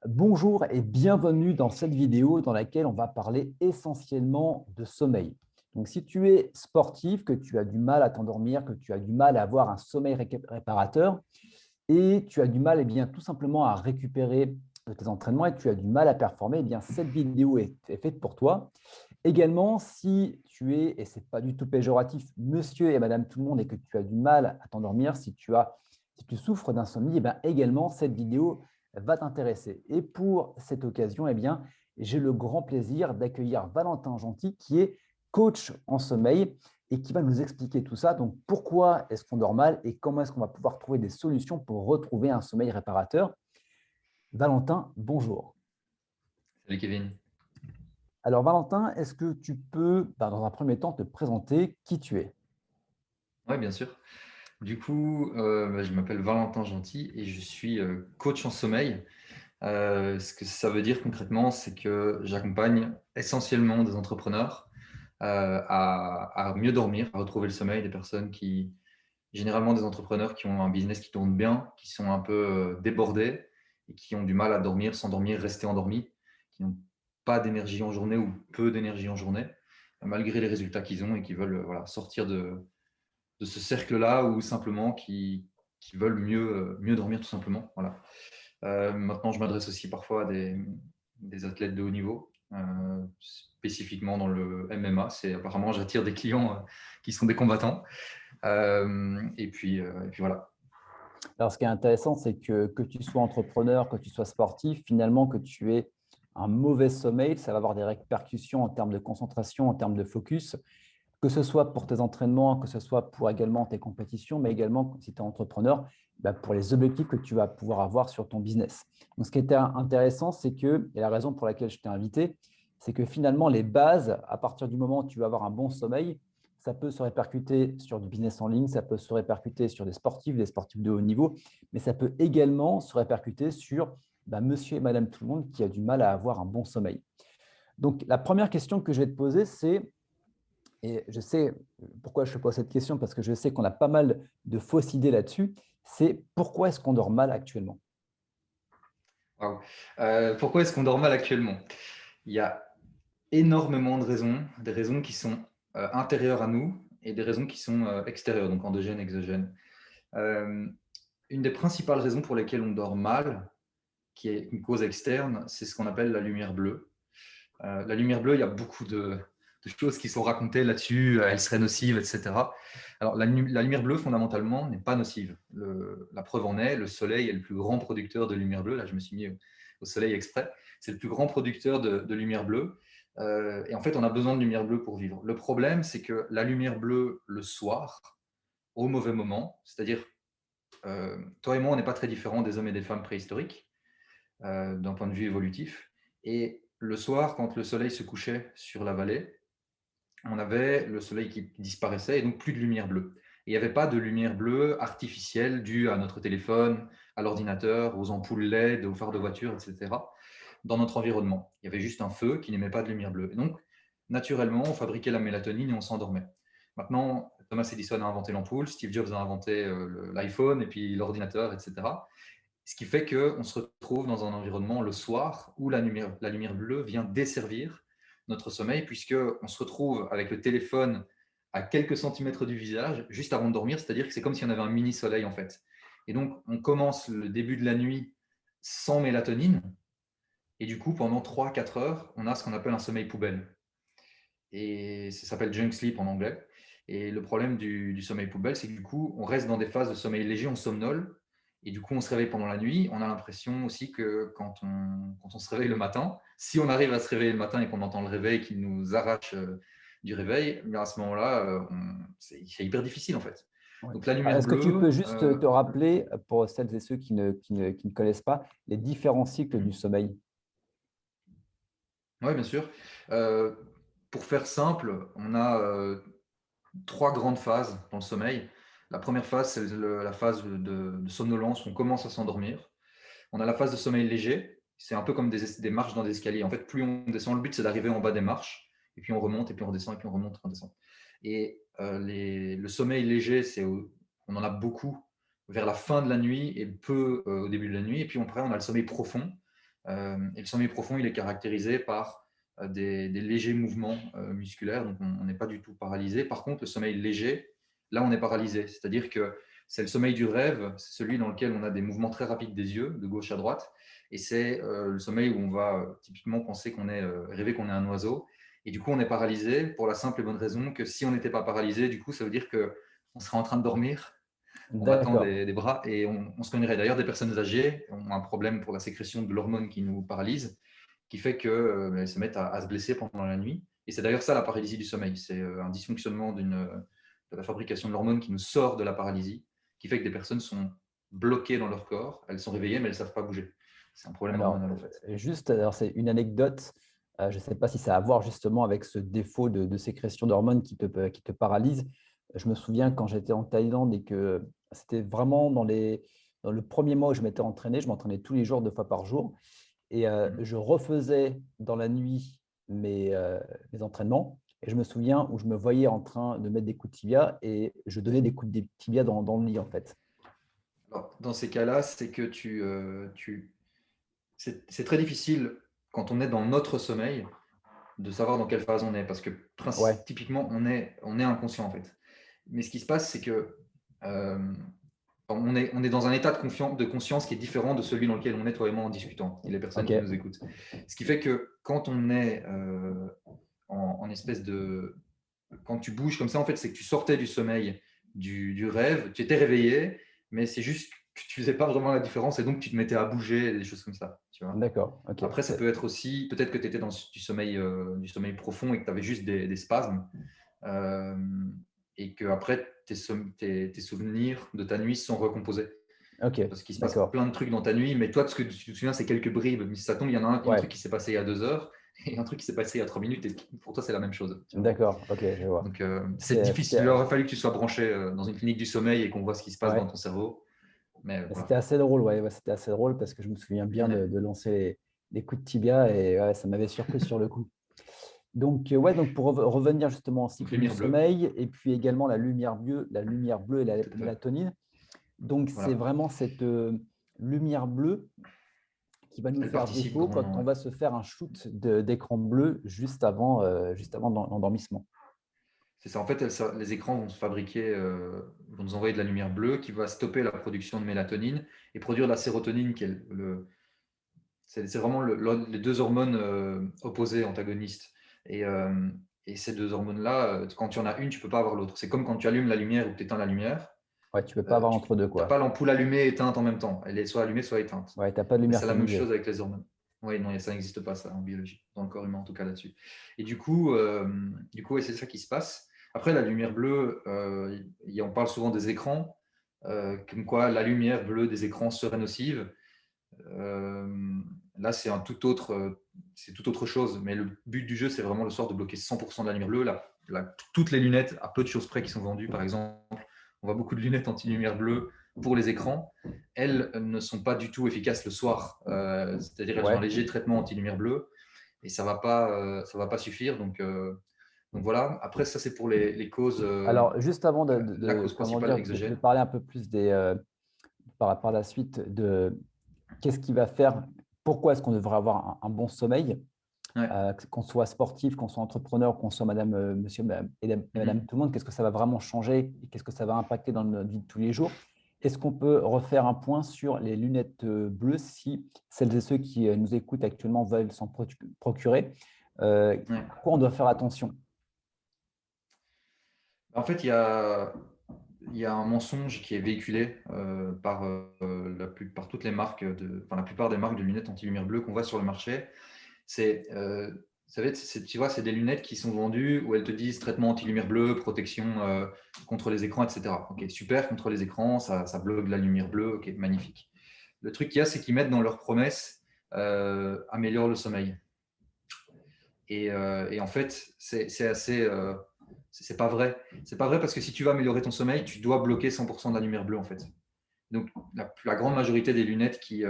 Bonjour et bienvenue dans cette vidéo dans laquelle on va parler essentiellement de sommeil. Donc, si tu es sportif, que tu as du mal à t'endormir, que tu as du mal à avoir un sommeil réparateur et tu as du mal tout simplement à récupérer de tes entraînements et tu as du mal à performer, cette vidéo est faite pour toi. Également, si tu es, et ce n'est pas du tout péjoratif, monsieur et madame tout le monde et que tu as du mal à t'endormir, si tu souffres d'insomnie, également, cette vidéo va t'intéresser. Et pour cette occasion, j'ai le grand plaisir d'accueillir Valentin Gentil, qui est coach en sommeil et qui va nous expliquer tout ça. Donc, pourquoi est-ce qu'on dort mal et comment est-ce qu'on va pouvoir trouver des solutions pour retrouver un sommeil réparateur. Valentin, bonjour. Salut Kevin. Alors, Valentin, est-ce que tu peux, dans un premier temps, te présenter qui tu es? Oui, bien sûr. Du coup, je m'appelle Valentin Gentil et je suis coach en sommeil. Ce que ça veut dire concrètement, c'est que j'accompagne essentiellement des entrepreneurs à mieux dormir, à retrouver le sommeil, des personnes généralement des entrepreneurs qui ont un business qui tourne bien, qui sont un peu débordés et qui ont du mal à dormir, s'endormir, rester endormis, qui n'ont pas d'énergie en journée ou peu d'énergie en journée, malgré les résultats qu'ils ont et qui veulent voilà, sortir de ce cercle-là ou simplement qui veulent mieux dormir tout simplement. Voilà. Maintenant, je m'adresse aussi parfois à des athlètes de haut niveau, spécifiquement dans le MMA. Apparemment, j'attire des clients qui sont des combattants. Et puis voilà. Alors, ce qui est intéressant, c'est que tu sois entrepreneur, que tu sois sportif, finalement, que tu aies un mauvais sommeil, ça va avoir des répercussions en termes de concentration, en termes de focus, que ce soit pour tes entraînements, que ce soit pour également tes compétitions, mais également, si tu es entrepreneur, pour les objectifs que tu vas pouvoir avoir sur ton business. Donc, ce qui était intéressant, c'est que, et la raison pour laquelle je t'ai invité, c'est que finalement, les bases, à partir du moment où tu vas avoir un bon sommeil, ça peut se répercuter sur du business en ligne, ça peut se répercuter sur des sportifs de haut niveau, mais ça peut également se répercuter sur monsieur et madame tout le monde qui a du mal à avoir un bon sommeil. Donc, la première question que je vais te poser, c'est, et je sais pourquoi je te pose cette question, parce que je sais qu'on a pas mal de fausses idées là-dessus, c'est pourquoi est-ce qu'on dort mal actuellement? Waouh. Pourquoi est-ce qu'on dort mal actuellement? Il y a énormément de raisons, des raisons qui sont intérieures à nous et des raisons qui sont extérieures, donc endogènes, exogènes. Euh, une des principales raisons pour lesquelles on dort mal, qui est une cause externe, c'est ce qu'on appelle la lumière bleue. La lumière bleue, il y a beaucoup de choses qui sont racontées là-dessus, elle serait nocive, etc. Alors, la lumière bleue, fondamentalement, n'est pas nocive. La preuve en est, le soleil est le plus grand producteur de lumière bleue. Là, je me suis mis au soleil exprès. C'est le plus grand producteur de lumière bleue. Et en fait, on a besoin de lumière bleue pour vivre. Le problème, c'est que la lumière bleue, le soir, au mauvais moment, c'est-à-dire, toi et moi, on n'est pas très différents des hommes et des femmes préhistoriques, d'un point de vue évolutif. Et le soir, quand le soleil se couchait sur la vallée, on avait le soleil qui disparaissait et donc plus de lumière bleue. Et il n'y avait pas de lumière bleue artificielle due à notre téléphone, à l'ordinateur, aux ampoules LED, aux phares de voiture, etc. dans notre environnement. Il y avait juste un feu qui n'émet pas de lumière bleue. Et donc, naturellement, on fabriquait la mélatonine et on s'endormait. Maintenant, Thomas Edison a inventé l'ampoule, Steve Jobs a inventé l'iPhone et puis l'ordinateur, etc. Ce qui fait qu'on se retrouve dans un environnement le soir où la lumière bleue vient desservir notre sommeil, puisqu'on se retrouve avec le téléphone à quelques centimètres du visage, juste avant de dormir, c'est-à-dire que c'est comme si on avait un mini-soleil en fait. Et donc, on commence le début de la nuit sans mélatonine, et du coup, pendant 3-4 heures, on a ce qu'on appelle un sommeil poubelle. Et ça s'appelle junk sleep en anglais. Et le problème du sommeil poubelle, c'est que du coup, on reste dans des phases de sommeil léger, on somnole, et du coup, on se réveille pendant la nuit. On a l'impression aussi que quand on se réveille le matin, si on arrive à se réveiller le matin et qu'on entend le réveil qui nous arrache du réveil, mais à ce moment-là, c'est hyper difficile en fait. Ouais. Donc la Alors, lumière est-ce que tu peux bleue, juste te rappeler, pour celles et ceux qui ne connaissent pas, les différents cycles du sommeil? oui, bien sûr. Euh, pour faire simple, on a trois grandes phases dans le sommeil. La première phase, c'est la phase de somnolence où on commence à s'endormir. On a la phase de sommeil léger. C'est un peu comme des marches dans des escaliers. En fait, plus on descend, le but, c'est d'arriver en bas des marches. Et puis on remonte, et puis on redescend, et puis on remonte, on redescend. Et le sommeil léger, on en a beaucoup vers la fin de la nuit et peu au début de la nuit. Et puis après, on a le sommeil profond. Et le sommeil profond, il est caractérisé par des légers mouvements musculaires, donc on n'est pas du tout paralysé. Par contre, le sommeil léger, là, on est paralysé. C'est-à-dire que c'est le sommeil du rêve, c'est celui dans lequel on a des mouvements très rapides des yeux, de gauche à droite. Et c'est le sommeil où on va typiquement penser rêver qu'on est un oiseau. Et du coup, on est paralysé pour la simple et bonne raison que si on n'était pas paralysé, du coup, ça veut dire qu'on serait en train de dormir en battant D'accord. des bras et on se cognerait. D'ailleurs, des personnes âgées ont un problème pour la sécrétion de l'hormone qui nous paralyse, qui fait qu'elles se mettent à se blesser pendant la nuit. Et c'est d'ailleurs ça la paralysie du sommeil. C'est un dysfonctionnement de la fabrication de l'hormone qui nous sort de la paralysie, qui fait que des personnes sont bloquées dans leur corps. Elles sont réveillées, mais elles ne savent pas bouger. C'est un problème Alors, hormonal en fait. juste, alors c'est une anecdote. Je ne sais pas si ça a à voir justement avec ce défaut de sécrétion d'hormones qui te paralyse. Je me souviens quand j'étais en Thaïlande et que c'était vraiment dans le premier mois où je m'étais entraîné, je m'entraînais tous les jours, 2 fois par jour. Et je refaisais dans la nuit mes entraînements. Et je me souviens où je me voyais en train de mettre des coups de tibia et je donnais des coups de tibia dans le lit en fait. Alors, dans ces cas-là, c'est que c'est très difficile quand on est dans notre sommeil de savoir dans quelle phase on est, parce que Ouais, typiquement, on est inconscient en fait. Mais ce qui se passe, c'est que on est dans un état de conscience qui est différent de celui dans lequel on est toi et moi en discutant, et les personnes ok, qui nous écoutent. Ce qui fait que quand on est en espèce de... Quand tu bouges comme ça, en fait, c'est que tu sortais du sommeil, du rêve, tu étais réveillé, mais c'est juste que tu faisais pas vraiment la différence et donc tu te mettais à bouger, des choses comme ça. Tu vois. d'accord, ok. Après, ça peut être aussi, peut-être que tu étais dans du sommeil profond et que tu avais juste des spasmes. Euh, et que après tes souvenirs de ta nuit sont recomposés. Ok, Parce qu'il se passe d'accord. plein de trucs dans ta nuit, mais toi, ce que tu te souviens, c'est quelques bribes. Mais si ça tombe, il y en a un truc Ouais, qui s'est passé il y a 2 heures et un truc qui s'est passé il y a 3 minutes, et pour toi, c'est la même chose. Tu vois. d'accord, ok, je vois. Donc, c'est difficile. Il aurait fallu que tu sois branché dans une clinique du sommeil et qu'on voit ce qui se passe dans Ouais. ton cerveau. Mais C'était voilà. assez drôle, ouais, ouais, c'était assez drôle parce que je me souviens bien de lancer les coups de tibia et ouais, ça m'avait surpris sur le coup. Donc, ouais, donc pour revenir justement au Donc, cycle du lumière bleue. sommeil et puis également la lumière bleue et la Tout à fait. mélatonine. Donc, c'est Voilà. vraiment cette lumière bleue qui va nous Elle faire participe défaut quand grandement. on Ouais. va se faire un shoot d'écran bleu juste avant l'endormissement. C'est ça. En fait, les écrans vont se fabriquer, vont nous envoyer de la lumière bleue qui va stopper la production de mélatonine et produire de la sérotonine, qui est c'est vraiment les deux hormones opposées, antagonistes. Et, euh, et ces deux hormones-là, quand tu en as une, tu ne peux pas avoir l'autre. C'est comme quand tu allumes la lumière ou que tu éteins la lumière. Ouais, tu ne peux pas avoir Tu entre deux, n'as pas quoi. l'ampoule allumée et éteinte en même temps. Elle est soit allumée, soit éteinte. Ouais, tu n'as pas de Mais lumière c'est la même cumulée. chose avec les hormones. Oui, non, ça n'existe pas, ça, en biologie, dans le corps humain, en tout cas là-dessus. Et du coup ouais, c'est ça qui se passe. Après, la lumière bleue, on parle souvent des écrans, comme quoi la lumière bleue des écrans serait nocive. Euh, Là, c'est tout autre chose. Mais le but du jeu, c'est vraiment le soir de bloquer 100% de la lumière bleue. Toutes les lunettes, à peu de choses près, qui sont vendues, par exemple, on voit beaucoup de lunettes anti-lumière bleue pour les écrans. Elles ne sont pas du tout efficaces le soir. C'est-à-dire, elles ont un Ouais. léger traitement anti-lumière bleue et ça va pas suffire. Donc voilà. Après, ça, c'est pour les causes, Alors, juste avant la cause comment principale dire, de exogène. parler un peu plus par la suite de qu'est-ce qui va faire, pourquoi est-ce qu'on devrait avoir un bon sommeil, Ouais. qu'on soit sportif, qu'on soit entrepreneur, qu'on soit madame, monsieur, madame, et madame Mhm. tout le monde, qu'est-ce que ça va vraiment changer et qu'est-ce que ça va impacter dans notre vie de tous les jours. Est-ce qu'on peut refaire un point sur les lunettes bleues si celles et ceux qui nous écoutent actuellement veulent s'en procurer? Ouais. À quoi on doit faire attention? En fait, il y a un mensonge qui est véhiculé par toutes les marques, enfin, la plupart des marques de lunettes anti-lumière bleue qu'on voit sur le marché. C'est, ça va être, tu vois, c'est des lunettes qui sont vendues où elles te disent traitement anti-lumière bleue, protection contre les écrans, etc. Ok, super, contre les écrans, ça bloque la lumière bleue, ok, magnifique. Le truc qu'il y a, c'est qu'ils mettent dans leurs promesses améliore le sommeil. Et en fait, c'est assez. C'est pas vrai. C'est pas vrai parce que si tu veux améliorer ton sommeil, tu dois bloquer 100% de la lumière bleue en fait. Donc la grande majorité des lunettes qui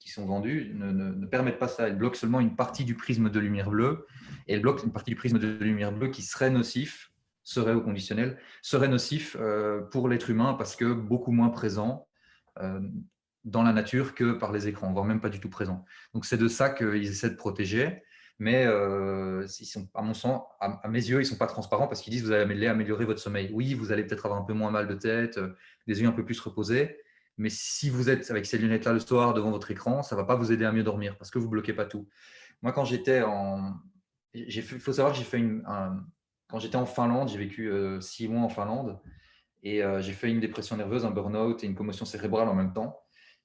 sont vendues ne permettent pas ça. Elles bloquent seulement une partie du prisme de lumière bleue et elles bloquent une partie du prisme de lumière bleue qui serait nocif, serait au conditionnel, serait nocif pour l'être humain parce que beaucoup moins présent. Euh, dans la nature que par les écrans, voire même pas du tout présents. Donc, c'est de ça qu'ils essaient de protéger. Mais ils sont, à mon sens, à mes yeux, ils ne sont pas transparents parce qu'ils disent que vous allez améliorer votre sommeil. Oui, vous allez peut-être avoir un peu moins mal de tête, des yeux un peu plus reposés. Mais si vous êtes avec ces lunettes-là le soir devant votre écran, ça ne va pas vous aider à mieux dormir parce que vous ne bloquez pas tout. Moi, quand j'étais en… Il faut savoir que j'ai fait quand j'étais en Finlande, j'ai vécu 6 mois en Finlande et j'ai fait une dépression nerveuse, un burn-out et une commotion cérébrale en même temps.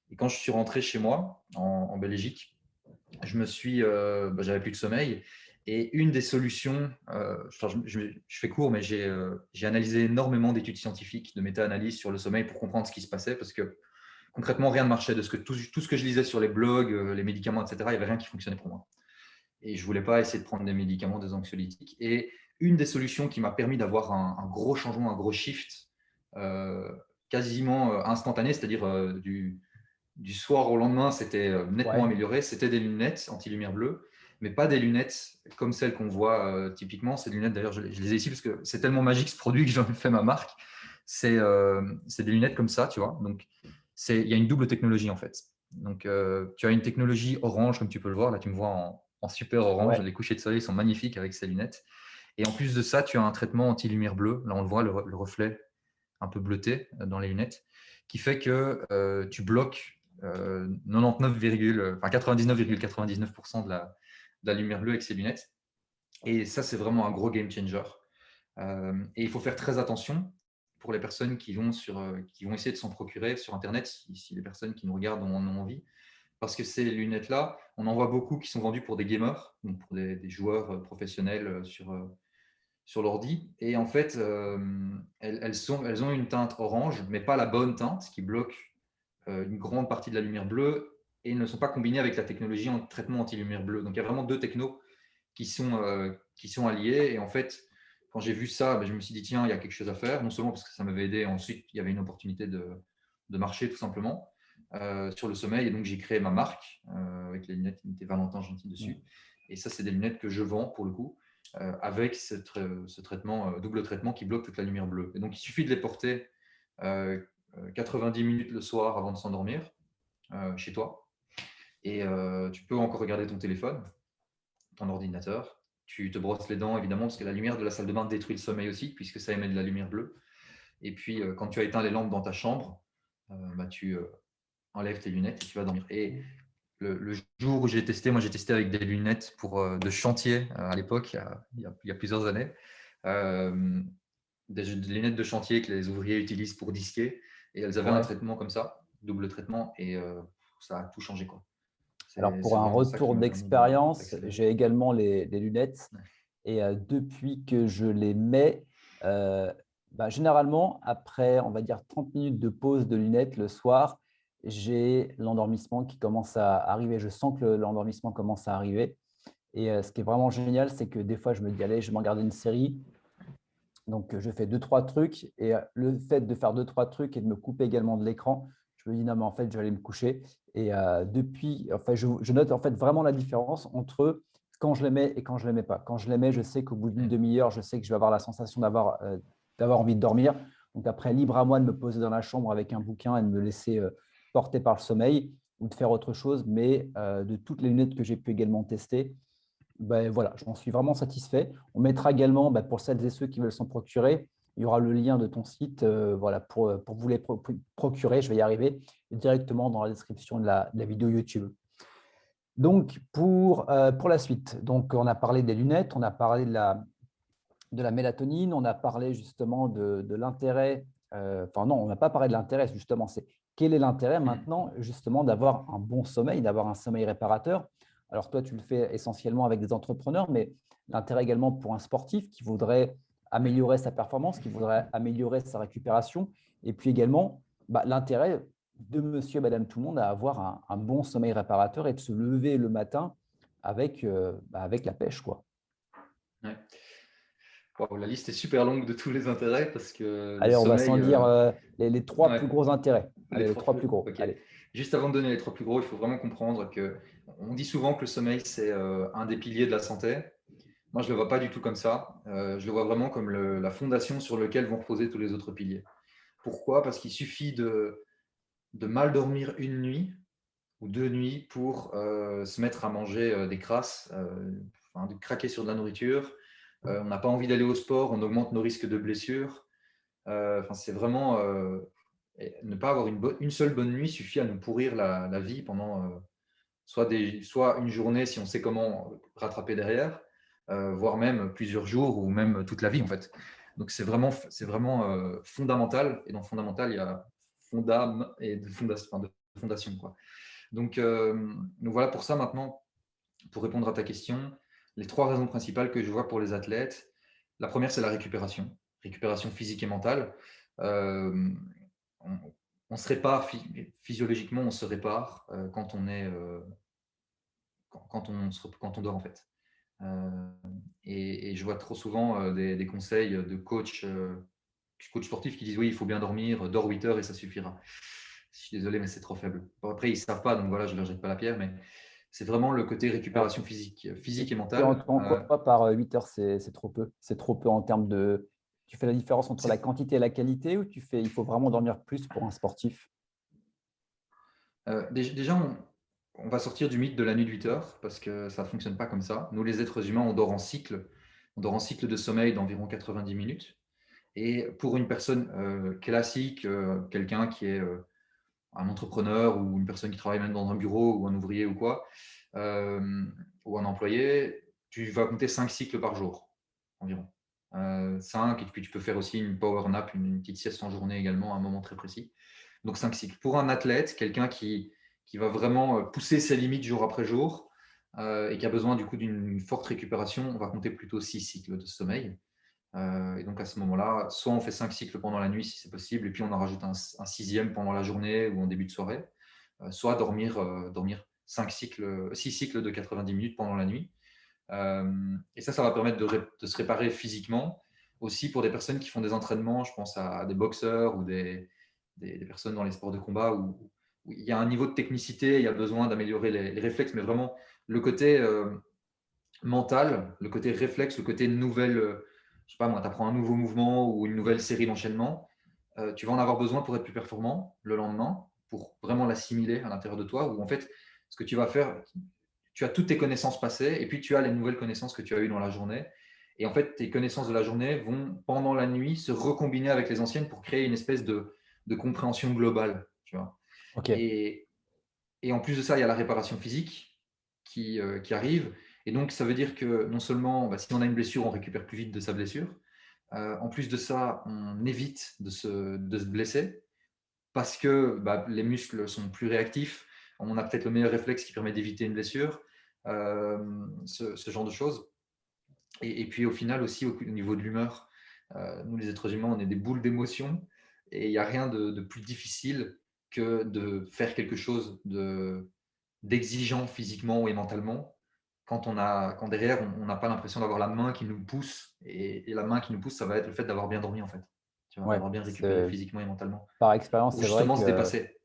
Et quand je suis rentré chez moi, en Belgique, j'avais plus de sommeil. Et une des solutions, je fais court, mais j'ai analysé énormément d'études scientifiques, de méta-analyses sur le sommeil pour comprendre ce qui se passait parce que concrètement, rien ne marchait. Tout ce que je lisais sur les blogs, les médicaments, etc., il n'y avait rien qui fonctionnait pour moi. Et je ne voulais pas essayer de prendre des médicaments, des anxiolytiques. Et une des solutions qui m'a permis d'avoir un gros changement, un gros shift, quasiment instantané, c'est-à-dire du soir au lendemain, c'était nettement Ouais. amélioré. C'était des lunettes anti-lumière bleue, mais pas des lunettes comme celles qu'on voit typiquement. Ces lunettes, d'ailleurs, je les ai ici parce que c'est tellement magique ce produit que j'en ai fait ma marque. C'est des lunettes comme ça, tu vois. Donc, il y a une double technologie en fait. Donc, tu as une technologie orange, comme tu peux le voir. Là, tu me vois en super orange. Ouais. Les couchers de soleil sont magnifiques avec ces lunettes. Et en plus de ça, tu as un traitement anti-lumière bleue. Là, on le voit, le reflet un peu bleuté dans les lunettes, qui fait que tu bloques 99,99% de la lumière bleue avec ces lunettes. Et ça, c'est vraiment un gros game changer. Et il faut faire très attention pour les personnes qui vont essayer de s'en procurer sur Internet, si les personnes qui nous regardent en ont envie. Parce que ces lunettes-là, on en voit beaucoup qui sont vendues pour des gamers, donc pour des joueurs professionnels sur l'ordi. Et en fait, elles ont une teinte orange, mais pas la bonne teinte, ce qui bloque une grande partie de la lumière bleue et ne sont pas combinées avec la technologie en traitement anti-lumière bleue. Donc, il y a vraiment deux technos qui sont alliés. Et en fait, quand j'ai vu ça, je me suis dit, tiens, il y a quelque chose à faire. Non seulement parce que ça m'avait aidé, ensuite, il y avait une opportunité de marcher tout simplement sur le sommeil. Et donc, j'ai créé ma marque avec les lunettes qui étaient Valentin Gentil dessus. Et ça, c'est des lunettes que je vends pour le coup. Avec ce traitement, double traitement qui bloque toute la lumière bleue. Et donc, il suffit de les porter 90 minutes le soir avant de s'endormir chez toi. Et tu peux encore regarder ton téléphone, ton ordinateur. Tu te brosses les dents, évidemment, parce que la lumière de la salle de bain détruit le sommeil aussi, puisque ça émet de la lumière bleue. Et puis, quand tu as éteint les lampes dans ta chambre, tu enlèves tes lunettes et tu vas dormir. Et le jour où j'ai testé, moi j'ai testé avec des lunettes de chantier à l'époque, il y a plusieurs années. Des lunettes de chantier que les ouvriers utilisent pour disquer. Et elles avaient un Ouais. traitement comme ça, double traitement, et ça a tout changé, quoi. Alors, C'est pour un vraiment ça qui retour m'a permis d'expérience, d'accélérer. j'ai également les lunettes. Ouais. Et depuis que je les mets, généralement, après, on va dire 30 minutes de pause de lunettes le soir, j'ai l'endormissement qui commence à arriver. Je sens que l'endormissement commence à arriver. Et ce qui est vraiment génial, c'est que des fois, je me dis, allez, je vais me regarder une série. Donc, je fais deux, trois trucs. Et le fait de faire deux, trois trucs et de me couper également de l'écran, je me dis, non, mais en fait, je vais aller me coucher. Et depuis, enfin, je note en fait vraiment la différence entre quand je les mets et quand je ne les mets pas. Quand je les mets, je sais qu'au bout d'une demi-heure, je sais que je vais avoir la sensation d'avoir envie de dormir. Donc, après, libre à moi de me poser dans la chambre avec un bouquin et de me laisser porter par le sommeil ou de faire autre chose. Mais de toutes les lunettes que j'ai pu également tester, voilà, j'en suis vraiment satisfait. On mettra également, pour celles et ceux qui veulent s'en procurer, il y aura le lien de ton site voilà, pour vous les procurer, je vais y arriver, directement dans la description de la vidéo YouTube. Donc, pour la suite, donc, on a parlé des lunettes, on a parlé de la mélatonine, on a parlé justement de l'intérêt, enfin non, on n'a pas parlé de l'intérêt, justement, c'est quel est l'intérêt maintenant justement d'avoir un bon sommeil, d'avoir un sommeil réparateur. Alors toi, tu le fais essentiellement avec des entrepreneurs, mais l'intérêt également pour un sportif qui voudrait améliorer sa performance, qui voudrait améliorer sa récupération, et puis également l'intérêt de monsieur et madame tout le monde à avoir un bon sommeil réparateur et de se lever le matin avec la pêche, quoi. Ouais. Wow, la liste est super longue de tous les intérêts parce que le Allez, on va sommeil. s'en dire les trois Ouais, plus gros intérêts. les Allez, les trois trois plus. plus gros. Ok. Allez. Juste avant de donner les trois plus gros, il faut vraiment comprendre que on dit souvent que le sommeil c'est un des piliers de la santé. Moi, je le vois pas du tout comme ça. Je le vois vraiment comme la fondation sur laquelle vont reposer tous les autres piliers. Pourquoi? Parce qu'il suffit de mal dormir une nuit ou 2 nuits pour se mettre à manger des crasses, enfin, de craquer sur de la nourriture. On n'a pas envie d'aller au sport, on augmente nos risques de blessures. Enfin, c'est vraiment et ne pas avoir une seule bonne nuit suffit à nous pourrir la vie pendant soit une journée si on sait comment rattraper derrière, voire même plusieurs jours ou même toute la vie en fait. Donc c'est vraiment fondamental. Et dans fondamental, il y a fondam et de fondation, enfin, de fondation quoi. Donc voilà pour ça maintenant, pour répondre à ta question, les 3 raisons principales que je vois pour les athlètes. La première, c'est la récupération physique et mentale. Euh, on, on se répare physiologiquement, on se répare quand on est quand on dort en fait. Euh, et je vois trop souvent des conseils de coach sportifs qui disent oui, il faut bien dormir, dors 8 heures et ça suffira. Je suis désolé, mais c'est trop faible. Bon, après, ils ne savent pas, donc voilà, je ne leur jette pas la pierre, mais c'est vraiment le côté Ouais. récupération physique et Tu mentale. entends quoi par 8 heures, c'est trop peu? C'est trop peu en termes de… Tu fais la différence entre la quantité et la qualité ou il faut vraiment dormir plus pour un sportif? Déjà, on va sortir du mythe de la nuit de 8 heures parce que ça ne fonctionne pas comme ça. Nous, les êtres humains, on dort en cycle. On dort en cycle de sommeil d'environ 90 minutes. Et pour une personne classique, quelqu'un qui est un entrepreneur ou une personne qui travaille même dans un bureau ou un ouvrier ou quoi, ou un employé, tu vas compter 5 cycles par jour environ. 5, et puis tu peux faire aussi une power nap, une petite sieste en journée également à un moment très précis. Donc 5 cycles. Pour un athlète, quelqu'un qui va vraiment pousser ses limites jour après jour et qui a besoin du coup d'une forte récupération, on va compter plutôt 6 cycles de sommeil. Et donc à ce moment-là, soit on fait 5 cycles pendant la nuit si c'est possible, et puis on en rajoute un sixième pendant la journée ou en début de soirée, soit dormir 6 cycles de 90 minutes pendant la nuit. Et ça va permettre de se réparer physiquement. Aussi pour des personnes qui font des entraînements, je pense à des boxeurs ou des personnes dans les sports de combat où il y a un niveau de technicité, il y a besoin d'améliorer les réflexes, mais vraiment le côté mental, le côté réflexe, le côté nouvelle, je sais pas moi, tu apprends un nouveau mouvement ou une nouvelle série d'enchaînements, tu vas en avoir besoin pour être plus performant le lendemain, pour vraiment l'assimiler à l'intérieur de toi, où en fait, ce que tu vas faire, tu as toutes tes connaissances passées et puis tu as les nouvelles connaissances que tu as eues dans la journée. Et en fait, tes connaissances de la journée vont, pendant la nuit, se recombiner avec les anciennes pour créer une espèce de compréhension globale. Tu vois. Ok. Et, et en plus de ça, il y a la réparation physique qui arrive. Et donc, ça veut dire que non seulement, si on a une blessure, on récupère plus vite de sa blessure. En plus de ça, on évite de se blesser parce que les muscles sont plus réactifs. On a peut-être le meilleur réflexe qui permet d'éviter une blessure, ce genre de choses. Et puis au final aussi, au niveau de l'humeur, nous les êtres humains, on est des boules d'émotions et il n'y a rien de plus difficile que de faire quelque chose d'exigeant physiquement et mentalement quand derrière on n'a pas l'impression d'avoir la main qui nous pousse, et la main qui nous pousse, ça va être le fait d'avoir bien dormi en fait, tu vois, Ouais, d'avoir bien récupéré physiquement et mentalement par expérience, pour c'est vrai justement se que dépasser,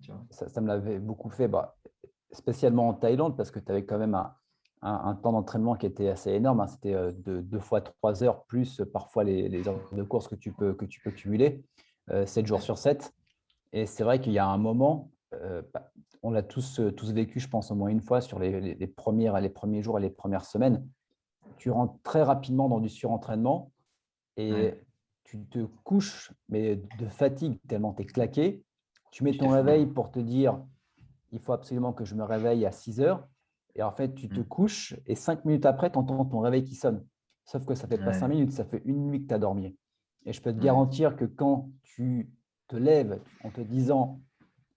tu vois. ça me l'avait beaucoup fait, spécialement en Thaïlande, parce que tu avais quand même un temps d'entraînement qui était assez énorme, hein. C'était de 2 fois 3 heures, plus parfois les heures de course que tu peux cumuler, 7 jours Ouais. sur 7. Et c'est vrai qu'il y a un moment, on l'a tous vécu, je pense, au moins une fois sur les premiers jours et les premières semaines. Tu rentres très rapidement dans du surentraînement et Ouais. tu te couches, mais de fatigue, tellement tu es claqué. Tu mets Tu t'es ton foulé. réveil pour te dire, il faut absolument que je me réveille à 6 heures. Et en fait, tu te Mm. couches et 5 minutes après, tu entends ton réveil qui sonne. Sauf que ça ne fait pas 5 Ouais. minutes, ça fait une nuit que tu as dormi. Et je peux te Ouais. garantir que quand tu te lèves en te disant,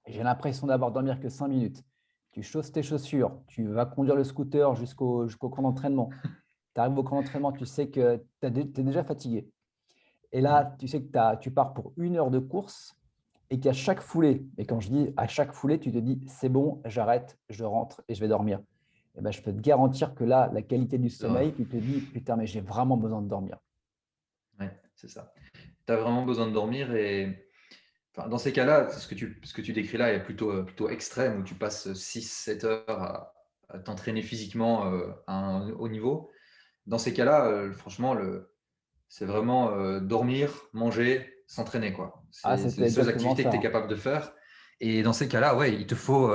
j'ai l'impression d'avoir dormi que 5 minutes, tu chausses tes chaussures, tu vas conduire le scooter jusqu'au camp d'entraînement. Tu arrives au camp d'entraînement, tu sais que tu es déjà fatigué. Et Ouais. là, tu sais que tu pars pour 1 heure de course et qu'à chaque foulée, et quand je dis à chaque foulée, tu te dis, c'est bon, j'arrête, je rentre et je vais dormir. Et ben, je peux te garantir que là, la qualité du Ah, sommeil, tu te dis, putain, mais j'ai vraiment besoin de dormir. ouais, c'est ça. Tu as vraiment besoin de dormir et enfin, dans ces cas-là, ce que tu décris là est plutôt extrême où tu passes 6-7 heures à t'entraîner physiquement à un haut niveau. Dans ces cas-là, franchement, c'est vraiment dormir, manger, s'entraîner, quoi. Ah, C'est les c'était seules exactement activités que ça, tu es hein. capable de faire. Et dans ces cas-là, ouais, il te faut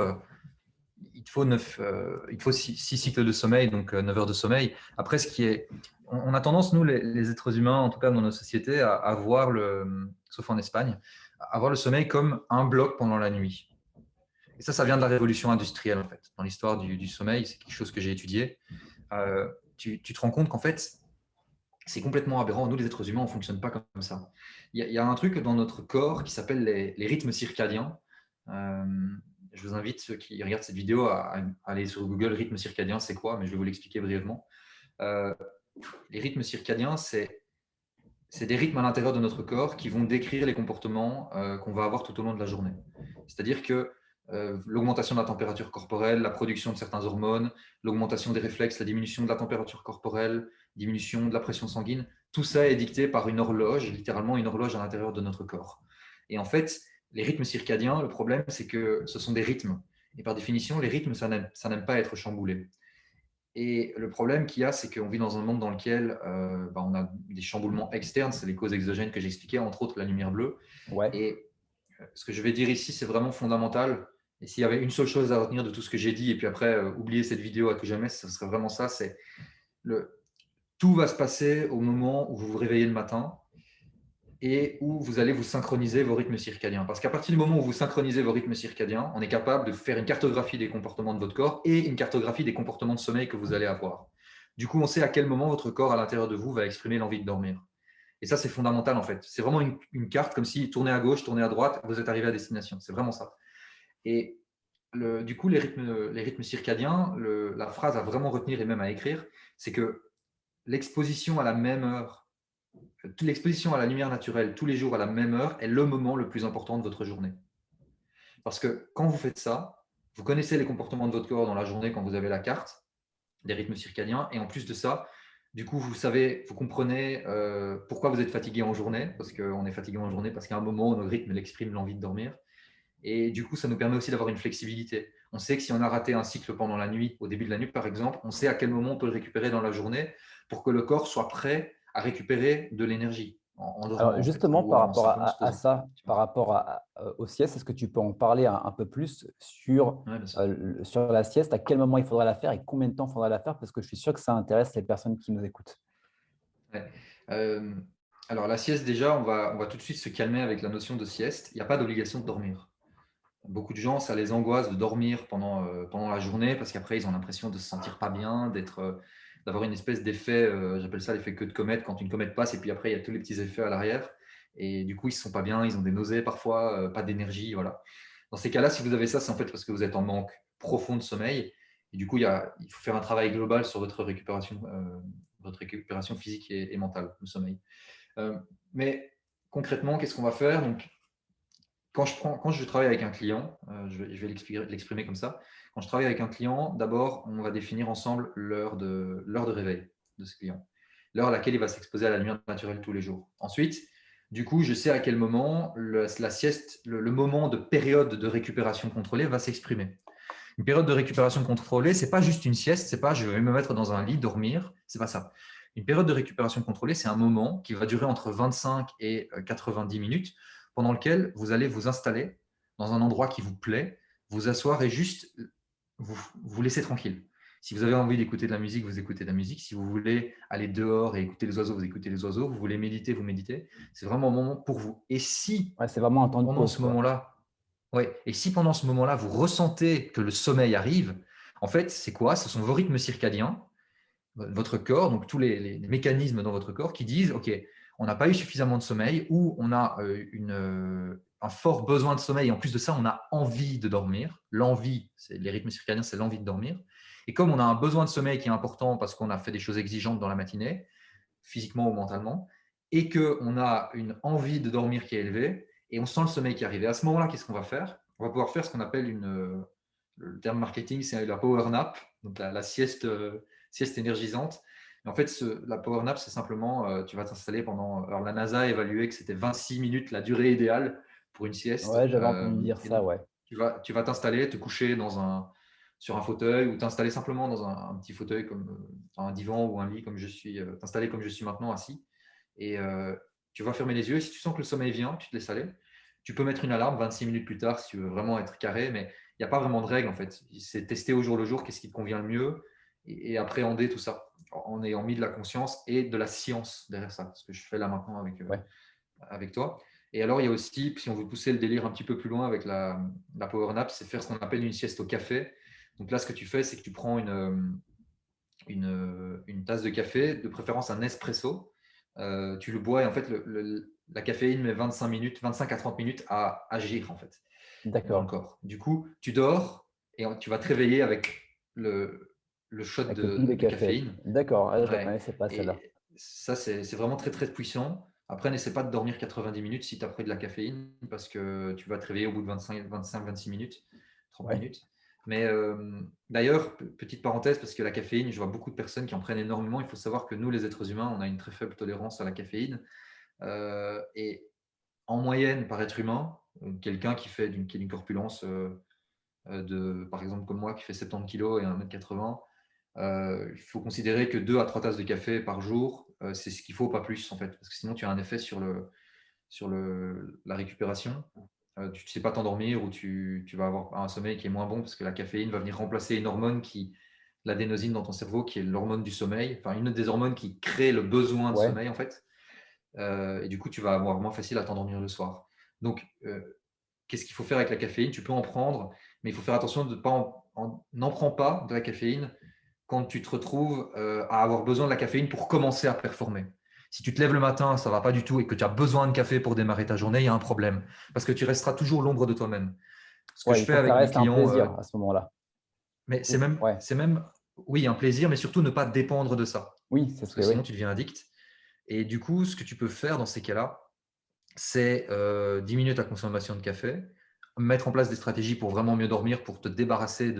6 cycles de sommeil, donc 9 heures de sommeil. Après, on a tendance, nous, les êtres humains, en tout cas dans nos sociétés, à voir sauf en Espagne, à voir le sommeil comme un bloc pendant la nuit. Et ça vient de la révolution industrielle, en fait. Dans l'histoire du sommeil, c'est quelque chose que j'ai étudié. Tu te rends compte qu'en fait, c'est complètement aberrant. Nous, les êtres humains, on ne fonctionne pas comme ça. Il y a un truc dans notre corps qui s'appelle les rythmes circadiens. Euh, je vous invite, ceux qui regardent cette vidéo, à aller sur Google, rythme circadien, c'est quoi? Mais je vais vous l'expliquer brièvement. Euh, les rythmes circadiens, c'est des rythmes à l'intérieur de notre corps qui vont décrire les comportements qu'on va avoir tout au long de la journée. C'est-à-dire que l'augmentation de la température corporelle, la production de certaines hormones, l'augmentation des réflexes, la diminution de la température corporelle, diminution de la pression sanguine, tout ça est dicté par une horloge, littéralement une horloge à l'intérieur de notre corps. Et en fait, les rythmes circadiens, le problème, c'est que ce sont des rythmes. Et par définition, les rythmes, ça n'aime pas être chamboulé. Et le problème qu'il y a, c'est qu'on vit dans un monde dans lequel on a des chamboulements externes, c'est les causes exogènes que j'expliquais, entre autres la lumière bleue. Ouais. Et ce que je vais dire ici, c'est vraiment fondamental. Et s'il y avait une seule chose à retenir de tout ce que j'ai dit, et puis après, oublier cette vidéo à tout jamais, ce serait vraiment ça, c'est tout va se passer au moment où vous vous réveillez le matin et où vous allez vous synchroniser vos rythmes circadiens. Parce qu'à partir du moment où vous synchronisez vos rythmes circadiens, on est capable de faire une cartographie des comportements de votre corps et une cartographie des comportements de sommeil que vous allez avoir. Du coup, on sait à quel moment votre corps à l'intérieur de vous va exprimer l'envie de dormir. Et ça, c'est fondamental en fait. C'est vraiment une carte comme si tournez à gauche, tournez à droite, vous êtes arrivé à destination. C'est vraiment ça. Et du coup, les rythmes circadiens, la phrase à vraiment retenir et même à écrire, c'est que l'exposition à la même heure, l'exposition à la lumière naturelle tous les jours à la même heure est le moment le plus important de votre journée. Parce que quand vous faites ça, vous connaissez les comportements de votre corps dans la journée quand vous avez la carte des rythmes circadiens. Et en plus de ça, du coup, vous savez, vous comprenez pourquoi vous êtes fatigué en journée, parce qu'on est fatigué en journée parce qu'à un moment, notre rythme exprime l'envie de dormir. Et du coup, ça nous permet aussi d'avoir une flexibilité. On sait que si on a raté un cycle pendant la nuit, au début de la nuit par exemple, on sait à quel moment on peut le récupérer dans la journée pour que le corps soit prêt à récupérer de l'énergie en dormant, Alors en fait, justement, ou par en rapport simplement se à posant. ça, par rapport aux siestes, est-ce que tu peux en parler un peu plus sur, Ouais, bien sûr. sur la sieste, à quel moment il faudra la faire et combien de temps il faudra la faire? Parce que je suis sûr que ça intéresse les personnes qui nous écoutent. Ouais. Euh, alors, la sieste, déjà, on va tout de suite se calmer avec la notion de sieste. Il n'y a pas d'obligation de dormir. Beaucoup de gens, ça les angoisse de dormir pendant la journée parce qu'après, ils ont l'impression de se sentir pas bien, d'avoir une espèce d'effet, j'appelle ça l'effet queue de comète, quand une comète passe et puis après, il y a tous les petits effets à l'arrière. Et du coup, ils ne se sentent pas bien, ils ont des nausées parfois, pas d'énergie. Voilà. Dans ces cas-là, si vous avez ça, c'est en fait parce que vous êtes en manque profond de sommeil. Et du coup, il faut faire un travail global sur votre récupération physique et mentale, le sommeil. Mais concrètement, qu'est-ce qu'on va faire? Donc, quand je travaille avec un client, je vais l'exprimer comme ça. Quand je travaille avec un client, d'abord, on va définir ensemble l'heure de réveil de ce client, l'heure à laquelle il va s'exposer à la lumière naturelle tous les jours. Ensuite, du coup, je sais à quel moment la sieste, le moment de période de récupération contrôlée va s'exprimer. Une période de récupération contrôlée, c'est pas juste une sieste, c'est pas je vais me mettre dans un lit, dormir, c'est pas ça. Une période de récupération contrôlée, c'est un moment qui va durer entre 25 et 90 minutes, pendant lequel vous allez vous installer dans un endroit qui vous plaît, vous asseoir et juste vous laisser tranquille. Si vous avez envie d'écouter de la musique, vous écoutez de la musique. Si vous voulez aller dehors et écouter les oiseaux, vous écoutez les oiseaux. Vous voulez méditer, vous méditez. C'est vraiment un moment pour vous. Et si Ouais, c'est vraiment un temps de pendant pause, ce quoi. moment-là, ouais. Et si pendant ce moment-là, vous ressentez que le sommeil arrive, en fait, c'est quoi? Ce sont vos rythmes circadiens, votre corps, donc tous les mécanismes dans votre corps qui disent, OK, on n'a pas eu suffisamment de sommeil ou on a un fort besoin de sommeil. Et en plus de ça, on a envie de dormir. L'envie, les rythmes circadiens, c'est l'envie de dormir. Et comme on a un besoin de sommeil qui est important parce qu'on a fait des choses exigeantes dans la matinée, physiquement ou mentalement, et qu'on a une envie de dormir qui est élevée, et on sent le sommeil qui arrive. Et à ce moment-là, qu'est-ce qu'on va faire? On va pouvoir faire ce qu'on appelle le terme marketing, c'est la power nap, donc la sieste énergisante. Et en fait, la power nap, c'est simplement, tu vas t'installer pendant. Alors, la NASA a évalué que c'était 26 minutes la durée idéale pour une sieste. Ouais, j'avais entendu dire Et ça, donc, ouais. tu vas t'installer, te coucher sur un fauteuil ou t'installer simplement dans un petit fauteuil comme un divan ou un lit, comme je suis, t'installer comme je suis maintenant assis. Et tu vas fermer les yeux. Et si tu sens que le sommeil vient, tu te laisses aller. Tu peux mettre une alarme 26 minutes plus tard si tu veux vraiment être carré, mais il n'y a pas vraiment de règle en fait. C'est tester au jour le jour qu'est-ce qui te convient le mieux et appréhender tout ça en ayant mis de la conscience et de la science derrière ça. Ce que je fais là maintenant Ouais. avec toi. Et alors, il y a aussi, si on veut pousser le délire un petit peu plus loin avec la power nap, c'est faire ce qu'on appelle une sieste au café. Donc là, ce que tu fais, c'est que tu prends une tasse de café, de préférence un espresso. Tu le bois et en fait, la caféine met 25 minutes, 25 à 30 minutes à agir en fait dans le D'accord. corps. Du coup, tu dors et tu vas te réveiller avec le shot Avec le pic de de café. caféine. D'accord. Ah, je ne la Ouais. connaissais pas, celle-là. Et ça, c'est vraiment très, très puissant. Après, n'essaie pas de dormir 90 minutes si tu as pris de la caféine parce que tu vas te réveiller au bout de 26 minutes, 30 Ouais. minutes. Mais d'ailleurs, petite parenthèse, parce que la caféine, je vois beaucoup de personnes qui en prennent énormément. Il faut savoir que nous, les êtres humains, on a une très faible tolérance à la caféine. Et en moyenne, par être humain, quelqu'un qui a une corpulence par exemple, comme moi, qui fait 70 kg et 1,80 m, il faut considérer que 2 à 3 tasses de café par jour, c'est ce qu'il faut, pas plus en fait, parce que sinon tu as un effet sur la récupération. Tu ne sais pas t'endormir ou tu vas avoir un sommeil qui est moins bon parce que la caféine va venir remplacer une hormone l'adénosine dans ton cerveau, qui est l'hormone du sommeil, enfin une des hormones qui crée le besoin de Ouais. sommeil en fait. Et du coup, tu vas avoir moins facile à t'endormir le soir. Donc, qu'est-ce qu'il faut faire avec la caféine? Tu peux en prendre, mais il faut faire attention de pas n'en prends pas de la caféine quand tu te retrouves à avoir besoin de la caféine pour commencer à performer. Si tu te lèves le matin, ça ne va pas du tout et que tu as besoin de café pour démarrer ta journée, il y a un problème parce que tu resteras toujours l'ombre de toi-même. Ce que Ouais, je il fais faut que ça avec mes reste un clients, plaisir à ce moment-là. mais Ouais. oui, un plaisir, mais surtout ne pas dépendre de ça Oui, c'est ce parce que que oui. sinon tu deviens addict. Et du coup, ce que tu peux faire dans ces cas-là, c'est diminuer ta consommation de café, mettre en place des stratégies pour vraiment mieux dormir, pour te débarrasser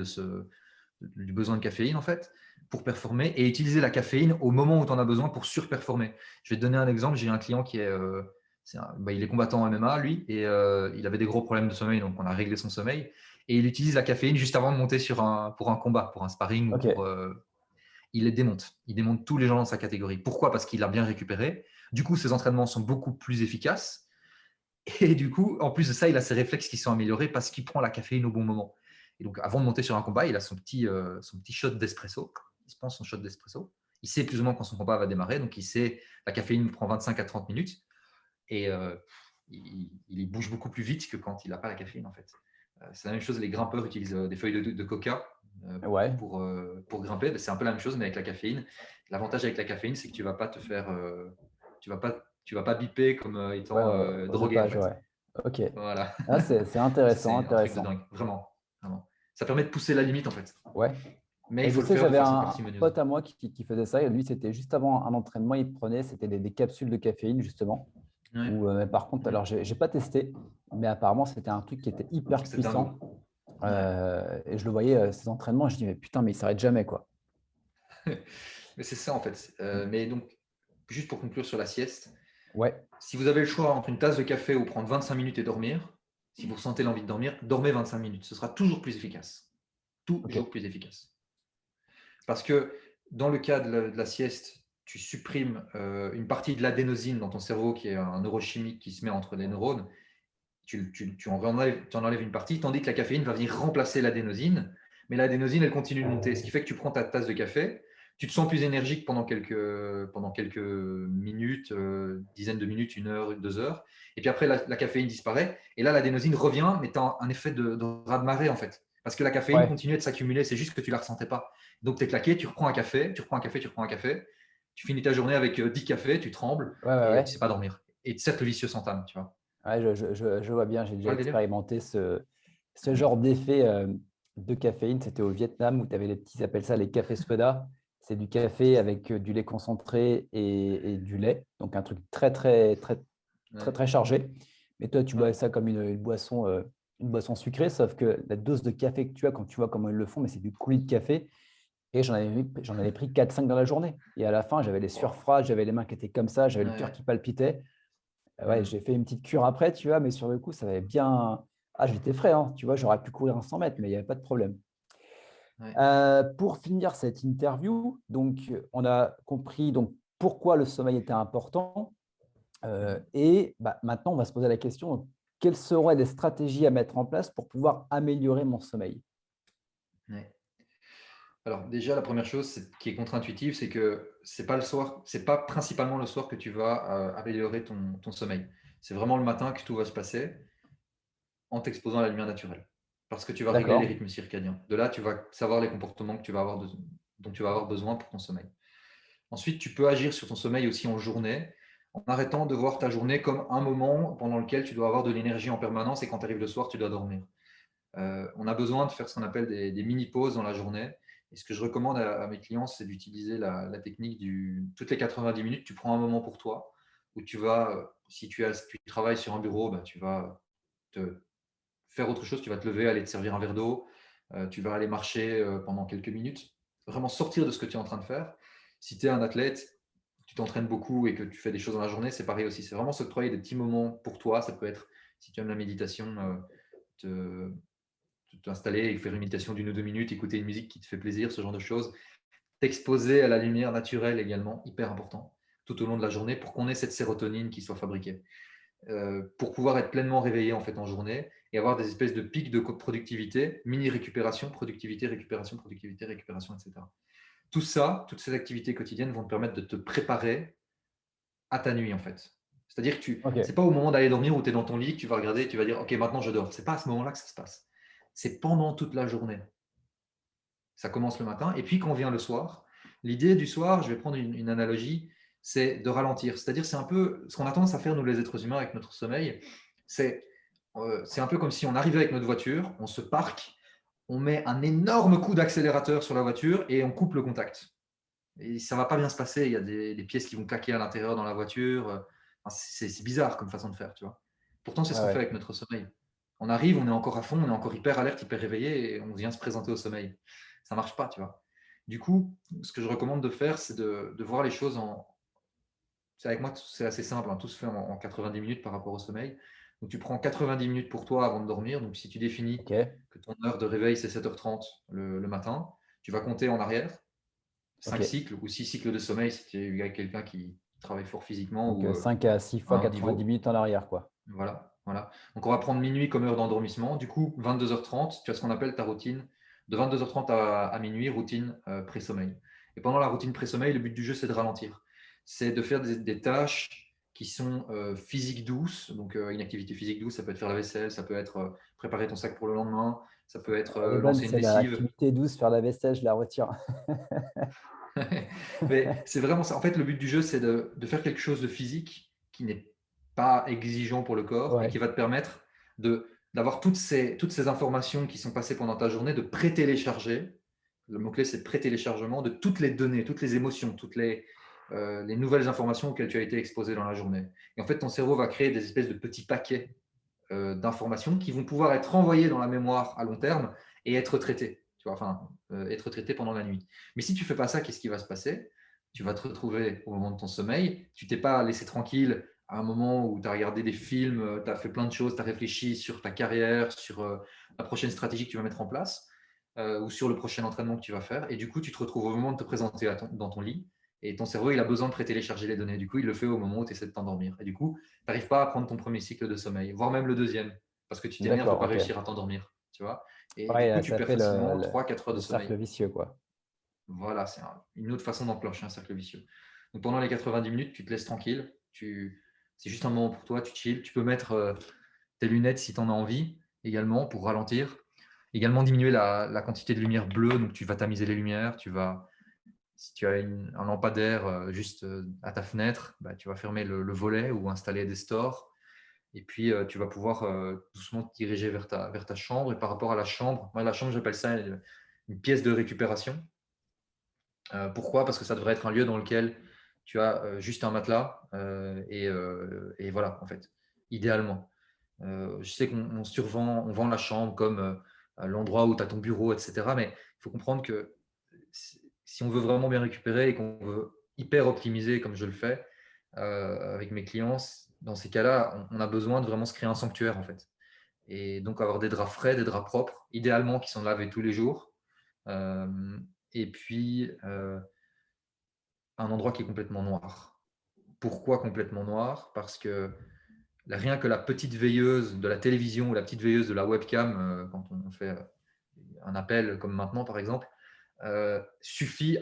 du besoin de caféine en fait, pour performer et utiliser la caféine au moment où tu en as besoin pour surperformer. Je vais te donner un exemple. J'ai un client qui il est combattant en MMA, lui, et il avait des gros problèmes de sommeil, donc on a réglé son sommeil. Et il utilise la caféine juste avant de monter pour un combat, pour un sparring Ok. il les démonte. Il démonte tous les gens dans sa catégorie. Pourquoi? Parce qu'il a bien récupéré. Du coup, ses entraînements sont beaucoup plus efficaces. Et du coup, en plus de ça, il a ses réflexes qui sont améliorés parce qu'il prend la caféine au bon moment. Et donc, avant de monter sur un combat, il a son petit shot d'espresso. Il se prend son shot d'espresso. Il sait plus ou moins quand son combat va démarrer. Donc, il sait la caféine prend 25 à 30 minutes. Et il bouge beaucoup plus vite que quand il n'a pas la caféine, en fait. C'est la même chose, les grimpeurs utilisent des feuilles de coca Ouais. pour grimper. C'est un peu la même chose, mais avec la caféine. L'avantage avec la caféine, c'est que tu ne vas pas te faire. Tu vas pas biper comme Ouais, étant au drogué, en dopage, fait. ouais. Ok. Voilà. Ah, c'est Ça, intéressant, c'est un truc de intéressant. dingue, vraiment. Vraiment. Ça permet de pousser la limite, en fait. Ouais. Mais Et il je faut le sais, faire de j'avais façon un parcimonieuse. pote à moi qui faisait ça. Et lui, c'était juste avant un entraînement, il prenait, c'était des capsules de caféine, justement. Ouais. Mais par contre, alors, j'ai pas testé, mais apparemment, c'était un truc qui était hyper C'est dingo. puissant. Ouais. Et je le voyais, ses entraînements, je dis, mais putain, mais il s'arrête jamais, quoi. Mais c'est ça, en fait. Mais donc, juste pour conclure sur la sieste, Ouais. si vous avez le choix entre une tasse de café ou prendre 25 minutes et dormir, si vous ressentez l'envie de dormir, dormez 25 minutes. Ce sera toujours plus efficace. Ok. Toujours plus efficace. Parce que dans le cas de la sieste, tu supprimes une partie de l'adénosine dans ton cerveau, qui est un neurochimique qui se met entre les neurones. Tu en enlèves une partie, tandis que la caféine va venir remplacer l'adénosine. Mais l'adénosine, elle continue de monter. Ce qui fait que tu prends ta tasse de café, tu te sens plus énergique pendant quelques minutes, dizaines de minutes, 1 heure, 2 heures. Et puis après, la caféine disparaît. Et là, l'adénosine revient, mais tu as un effet de raz-de-marée, en fait. Parce que la caféine Ouais. continuait de s'accumuler, c'est juste que tu ne la ressentais pas. Donc, tu es claqué, tu reprends un café, tu reprends un café, tu reprends un café. Tu finis ta journée avec 10 cafés, tu trembles Ouais, ouais, et tu ne ouais. sais pas dormir. Et cercle vicieux s'entame, tu vois. Ouais, je vois bien, j'ai Tu déjà vois le délire? expérimenté ce genre d'effet de caféine. C'était au Vietnam où tu avais les petits, ils appellent ça les cafés soda. C'est du café avec du lait concentré et du lait. Donc un truc très, très, très, très, Ouais. très chargé. Mais toi, tu bois Ouais. ça comme une boisson sucrée, sauf que la dose de café que tu as quand tu vois comment ils le font, mais c'est du coulis de café. Et j'en avais pris 4-5 dans la journée. Et à la fin, j'avais les sueurs Wow. froides, j'avais les mains qui étaient comme ça, j'avais le cœur Ouais. qui palpitait. Ouais, Hmm. j'ai fait une petite cure après, tu vois, mais sur le coup, ça avait bien. Ah, j'étais frais, hein, tu vois, j'aurais pu courir un 100 mètres, mais il n'y avait pas de problème. Ouais. Pour finir cette interview, donc, on a compris donc, pourquoi le sommeil était important. Et bah, maintenant, on va se poser la question, quelles seraient des stratégies à mettre en place pour pouvoir améliorer mon sommeil? Ouais. Alors déjà, la première chose qui est contre-intuitive, c'est que c'est pas le soir, c'est pas principalement le soir que tu vas améliorer ton sommeil. C'est vraiment le matin que tout va se passer en t'exposant à la lumière naturelle. Parce que tu vas régler les D'accord, rythmes circadiens. De là, tu vas savoir les comportements que tu vas avoir dont tu vas avoir besoin pour ton sommeil. Ensuite, tu peux agir sur ton sommeil aussi en journée, en arrêtant de voir ta journée comme un moment pendant lequel tu dois avoir de l'énergie en permanence et quand tu arrives le soir, tu dois dormir. On a besoin de faire ce qu'on appelle des mini-pauses dans la journée. Et ce que je recommande à mes clients, c'est d'utiliser la technique toutes les 90 minutes, tu prends un moment pour toi, où tu vas, si tu travailles sur un bureau, bah, tu vas te faire autre chose, tu vas te lever, aller te servir un verre d'eau, tu vas aller marcher pendant quelques minutes, vraiment sortir de ce que tu es en train de faire. Si tu es un athlète, tu t'entraînes beaucoup et que tu fais des choses dans la journée, c'est pareil aussi. C'est vraiment s'octroyer des petits moments pour toi. Ça peut être, si tu aimes la méditation, te t'installer et faire une méditation d'une ou 2 minutes, écouter une musique qui te fait plaisir, ce genre de choses. T'exposer à la lumière naturelle également, hyper important, tout au long de la journée pour qu'on ait cette sérotonine qui soit fabriquée. Pour pouvoir être pleinement réveillé en fait en journée et avoir des espèces de pics de productivité, mini récupération, productivité, récupération, productivité, récupération, etc. Tout ça, toutes ces activités quotidiennes vont te permettre de te préparer à ta nuit en fait. C'est-à-dire que c'est OK. pas au moment d'aller dormir où tu es dans ton lit que tu vas regarder et tu vas dire ok maintenant je dors. C'est pas à ce moment-là que ça se passe. C'est pendant toute la journée. Ça commence le matin et puis quand vient le soir, l'idée du soir, je vais prendre une analogie, c'est de ralentir. C'est-à-dire c'est un peu ce qu'on a tendance à faire nous les êtres humains avec notre sommeil, c'est c'est un peu comme si on arrivait avec notre voiture, on se parque, on met un énorme coup d'accélérateur sur la voiture et on coupe le contact. Et ça va pas bien se passer, il y a des pièces qui vont claquer à l'intérieur dans la voiture. Enfin, c'est bizarre comme façon de faire, tu vois. Pourtant, c'est ce Ouais, qu'on fait ouais. avec notre sommeil. On arrive, on est encore à fond, on est encore hyper alerte, hyper réveillé et on vient se présenter au sommeil. Ça marche pas, tu vois. Du coup, ce que je recommande de faire, c'est de voir les choses en. Avec moi, c'est assez simple, hein, tout se fait en 90 minutes par rapport au sommeil. Donc, tu prends 90 minutes pour toi avant de dormir. Donc, si tu définis OK, que ton heure de réveil, c'est 7h30 le matin, tu vas compter en arrière 5 OK. cycles ou 6 cycles de sommeil si tu es quelqu'un qui travaille fort physiquement Donc ou 5 à 6 à fois un haut 90 niveau. minutes en arrière, quoi. Voilà, voilà. Donc, on va prendre minuit comme heure d'endormissement. Du coup, 22h30, tu as ce qu'on appelle ta routine. De 22h30 à minuit, routine pré-sommeil. Et pendant la routine pré-sommeil, le but du jeu, c'est de ralentir. C'est de faire des tâches qui sont physiques douces. Donc, une activité physique douce, ça peut être faire la vaisselle, ça peut être préparer ton sac pour le lendemain, ça peut être Elle est bonne, lancer une c'est lessive. l'activité douce, faire la vaisselle, je la retire. Mais c'est vraiment ça. En fait, le but du jeu, c'est de faire quelque chose de physique qui n'est pas exigeant pour le corps et qui Ouais, va te permettre d'avoir toutes ces informations qui sont passées pendant ta journée, de pré-télécharger. Le mot-clé, c'est pré-téléchargement de toutes les données, toutes les émotions, toutes les nouvelles informations auxquelles tu as été exposé dans la journée. Et en fait, ton cerveau va créer des espèces de petits paquets d'informations qui vont pouvoir être renvoyées dans la mémoire à long terme et être traitées, tu vois, enfin, être traitées pendant la nuit. Mais si tu ne fais pas ça, qu'est-ce qui va se passer? Tu vas te retrouver au moment de ton sommeil, tu t'es pas laissé tranquille à un moment où tu as regardé des films, tu as fait plein de choses, tu as réfléchi sur ta carrière, sur la prochaine stratégie que tu vas mettre en place ou sur le prochain entraînement que tu vas faire. Et du coup, tu te retrouves au moment de te présenter dans ton lit et ton cerveau, il a besoin de pré-télécharger les données. Du coup, il le fait au moment où tu essaies de t'endormir. Et du coup, tu n'arrives pas à prendre ton premier cycle de sommeil, voire même le deuxième, parce que tu t'énerves de ne d'accord, pas OK. réussir à t'endormir. Tu vois, et du coup, Ouais, tu ça perds fait facilement 3-4 heures de le cercle sommeil. vicieux, quoi. Voilà, c'est une autre façon d'enclencher un cercle vicieux. Donc pendant les 90 minutes, tu te laisses tranquille. C'est juste un moment pour toi, tu chill. Tu peux mettre tes lunettes si tu en as envie également pour ralentir. Également diminuer la quantité de lumière bleue. Donc tu vas tamiser les lumières. Si tu as un lampadaire juste à ta fenêtre, bah, tu vas fermer le volet ou installer des stores. Et puis, tu vas pouvoir doucement te diriger vers ta chambre. Et par rapport à la chambre, moi, la chambre, j'appelle ça une pièce de récupération. Pourquoi? Parce que ça devrait être un lieu dans lequel tu as juste un matelas et voilà, en fait, idéalement. Je sais on vend la chambre comme l'endroit où tu as ton bureau, etc. Mais il faut comprendre que si on veut vraiment bien récupérer et qu'on veut hyper optimiser comme je le fais avec mes clients, dans ces cas-là, on a besoin de vraiment se créer un sanctuaire en fait. Et donc avoir des draps frais, des draps propres, idéalement qui sont lavés tous les jours. Euh, et puis un endroit qui est complètement noir. Pourquoi complètement noir? Parce que rien que la petite veilleuse de la télévision ou la petite veilleuse de la webcam, quand on fait un appel comme maintenant par exemple, suffit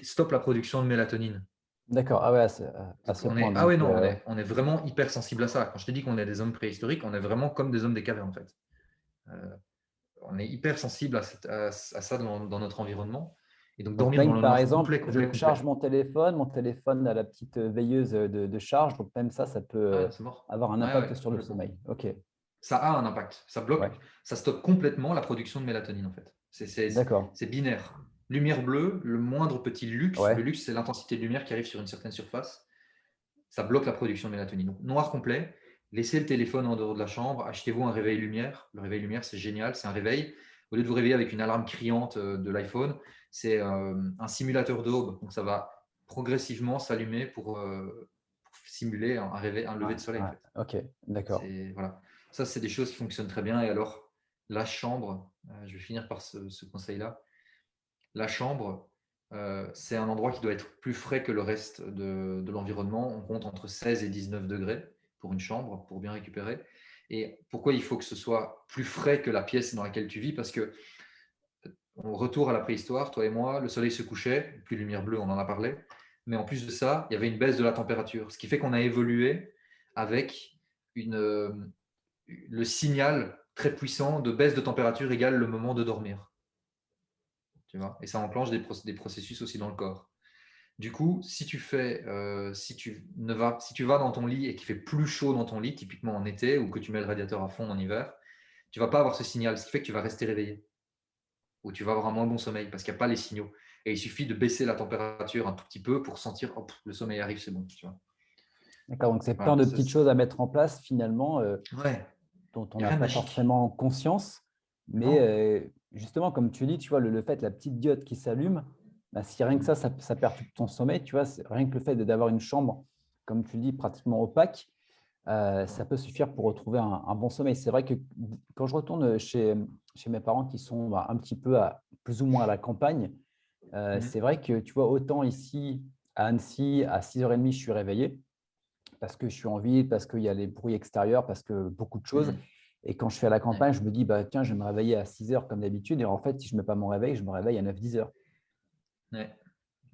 stoppe la production de mélatonine. D'accord. Ah ouais, à Donc ce point. ah Donc, ouais, non, on est vraiment hyper sensible à ça. Quand je te dis qu'on est des hommes préhistoriques, on est vraiment comme des hommes des cavernes en fait. On est hyper sensible à ça dans notre environnement. Et donc donc dormir dans même, le par noir exemple, complet, complet, je charge complet. mon téléphone a la petite veilleuse de charge. Donc même ça peut Ah, c'est mort. avoir un Ouais, impact ouais, sur le complètement. sommeil. OK. Ça a un impact. Ça bloque, Ouais, ça stoppe complètement la production de mélatonine en fait. d'accord. C'est binaire. Lumière bleue, le moindre petit luxe, le Ouais, luxe c'est l'intensité de lumière qui arrive sur une certaine surface, ça bloque la production de mélatonine. Donc noir complet, laissez le téléphone en dehors de la chambre, achetez-vous un réveil lumière. Le réveil lumière c'est génial, c'est un réveil. Au lieu de vous réveiller avec une alarme criante de l'iPhone, c'est un simulateur d'aube. Donc ça va progressivement s'allumer pour simuler un réveil, un lever de soleil en fait. OK, d'accord. Voilà. Ça, c'est des choses qui fonctionnent très bien. Et alors, la chambre, je vais finir par ce conseil-là. La chambre, c'est un endroit qui doit être plus frais que le reste de l'environnement. On compte entre 16 et 19 degrés pour une chambre, pour bien récupérer. Et pourquoi il faut que ce soit plus frais que la pièce dans laquelle tu vis? Parce que, on retourne à la préhistoire, toi et moi, le soleil se couchait, plus de lumière bleue, on en a parlé. Mais en plus de ça, il y avait une baisse de la température. Ce qui fait qu'on a évolué avec le signal très puissant de baisse de température égale le moment de dormir. Tu vois, et ça enclenche des processus aussi dans le corps. Du coup, si tu vas dans ton lit et qu'il fait plus chaud dans ton lit, typiquement en été, ou que tu mets le radiateur à fond en hiver, tu vas pas avoir ce signal, ce qui fait que tu vas rester réveillé, ou tu vas avoir un moins bon sommeil parce qu'il n'y a pas les signaux. Et il suffit de baisser la température un tout petit peu pour sentir, hop, le sommeil arrive, c'est bon. Tu vois. D'accord, donc c'est plein Voilà, de petites choses à mettre en place finalement ouais, dont on il n'y a n'a rien de pas magique. forcément conscience. Mais Non. justement, comme tu dis, tu vois, le fait, la petite diode qui s'allume, bah, si rien que ça perturbe ton sommeil, tu vois, rien que le fait d'avoir une chambre, comme tu le dis, pratiquement opaque, ça peut suffire pour retrouver un bon sommeil. C'est vrai que quand je retourne chez mes parents qui sont un petit peu plus ou moins à la campagne, c'est Mhm. vrai que tu vois, autant ici à Annecy, à 6h30, je suis réveillé parce que je suis en ville, parce qu'il y a les bruits extérieurs, parce que beaucoup de choses. Mhm. Et quand je suis à la Ouais. campagne, je me dis, bah, tiens, je vais me réveiller à 6h comme d'habitude. Et en fait, si je ne mets pas mon réveil, je me réveille à 9-10h. Ouais.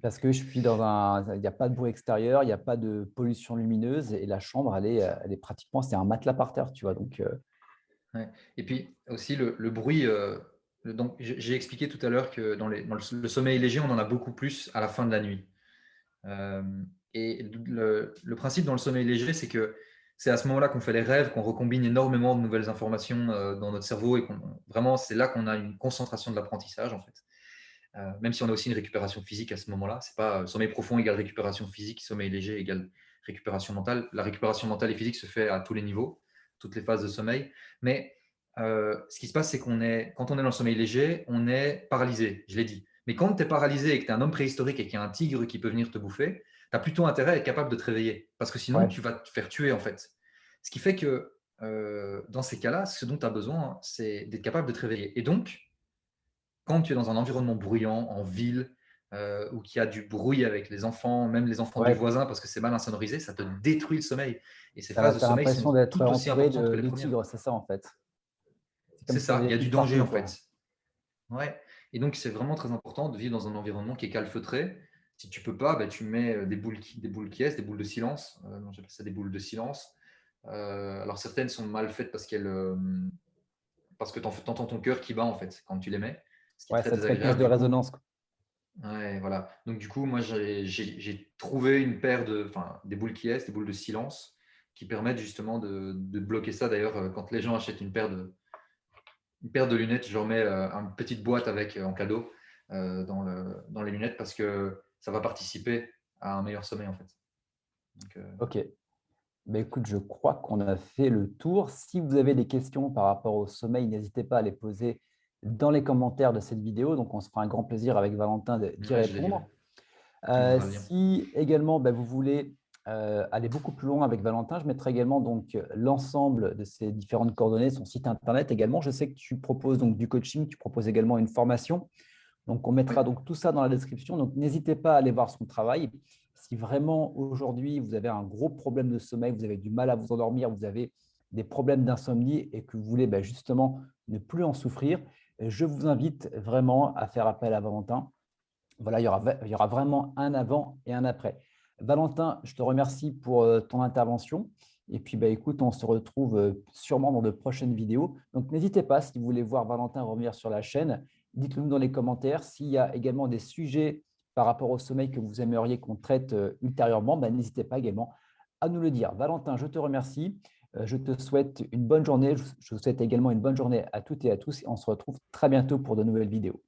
Parce que je suis il n'y a pas de bruit extérieur, il n'y a pas de pollution lumineuse et la chambre, elle est pratiquement, c'est un matelas par terre, tu vois. Donc, Ouais. Et puis aussi le bruit. Donc, j'ai expliqué tout à l'heure que dans le sommeil léger, on en a beaucoup plus à la fin de la nuit. Euh, et le principe dans le sommeil léger, c'est que c'est à ce moment-là qu'on fait les rêves, qu'on recombine énormément de nouvelles informations dans notre cerveau et vraiment, c'est là qu'on a une concentration de l'apprentissage en fait. Même si on a aussi une récupération physique à ce moment-là, c'est pas sommeil profond égale récupération physique, sommeil léger égale récupération mentale. La récupération mentale et physique se fait à tous les niveaux, toutes les phases de sommeil. Mais ce qui se passe, c'est quand on est dans le sommeil léger, on est paralysé, je l'ai dit. Mais quand tu es paralysé et que tu es un homme préhistorique et qu'il y a un tigre qui peut venir te bouffer, tu as plutôt intérêt à être capable de te réveiller. Parce que sinon, ouais, tu vas te faire tuer en fait. Ce qui fait que dans ces cas-là, ce dont tu as besoin, c'est d'être capable de te réveiller. Et donc, quand tu es dans un environnement bruyant, en ville, ou qu'il y a du bruit avec les enfants, même les enfants du ouais, voisin, parce que c'est mal insonorisé, ça te détruit le sommeil. Et ces tu phases de as sommeil l'impression sont d'être tout aussi entouré importantes que les de premières. tigres, c'est ça en fait. C'est comme C'est s'il y ça, il avait y des a du tigres danger partout, en quoi. fait. Ouais. Et donc, c'est vraiment très important de vivre dans un environnement qui est calfeutré. Si tu peux pas, bah, tu mets des boules qui est, des boules de silence. Non, j'appelle ça des boules de silence. Alors, certaines sont mal faites parce que tu entends ton cœur qui bat en fait quand tu les mets, ce qui est Ouais, très cette fréquence désagréable. de Du coup, résonance, quoi. ouais, voilà. Donc, du coup, moi, j'ai trouvé une paire des boules qui est, des boules de silence, qui permettent justement de bloquer ça. D'ailleurs, quand les gens achètent une paire de lunettes, je leur mets une petite boîte avec en cadeau dans les lunettes parce que ça va participer à un meilleur sommeil en fait. Donc, Ok. Ben, écoute, je crois qu'on a fait le tour. Si vous avez des questions par rapport au sommeil, n'hésitez pas à les poser dans les commentaires de cette vidéo. Donc, on se fera un grand plaisir avec Valentin d'y ouais, je les lirai. répondre. Tu me donneras le lien. Si également ben, vous voulez aller beaucoup plus loin avec Valentin, je mettrai également donc l'ensemble de ces différentes coordonnées, son site internet également. Je sais que tu proposes donc du coaching, tu proposes également une formation. Donc, on Oui, mettra donc tout ça dans la description. Donc, n'hésitez pas à aller voir son travail. Si vraiment aujourd'hui, vous avez un gros problème de sommeil, vous avez du mal à vous endormir, vous avez des problèmes d'insomnie et que vous voulez justement ne plus en souffrir, je vous invite vraiment à faire appel à Valentin. Voilà, il y aura vraiment un avant et un après. Valentin, je te remercie pour ton intervention. Et puis, écoute, on se retrouve sûrement dans de prochaines vidéos. Donc, n'hésitez pas, si vous voulez voir Valentin revenir sur la chaîne, dites-le nous dans les commentaires. S'il y a également des sujets par rapport au sommeil que vous aimeriez qu'on traite ultérieurement, n'hésitez pas également à nous le dire. Valentin, je te remercie. Je te souhaite une bonne journée. Je vous souhaite également une bonne journée à toutes et à tous. Et on se retrouve très bientôt pour de nouvelles vidéos.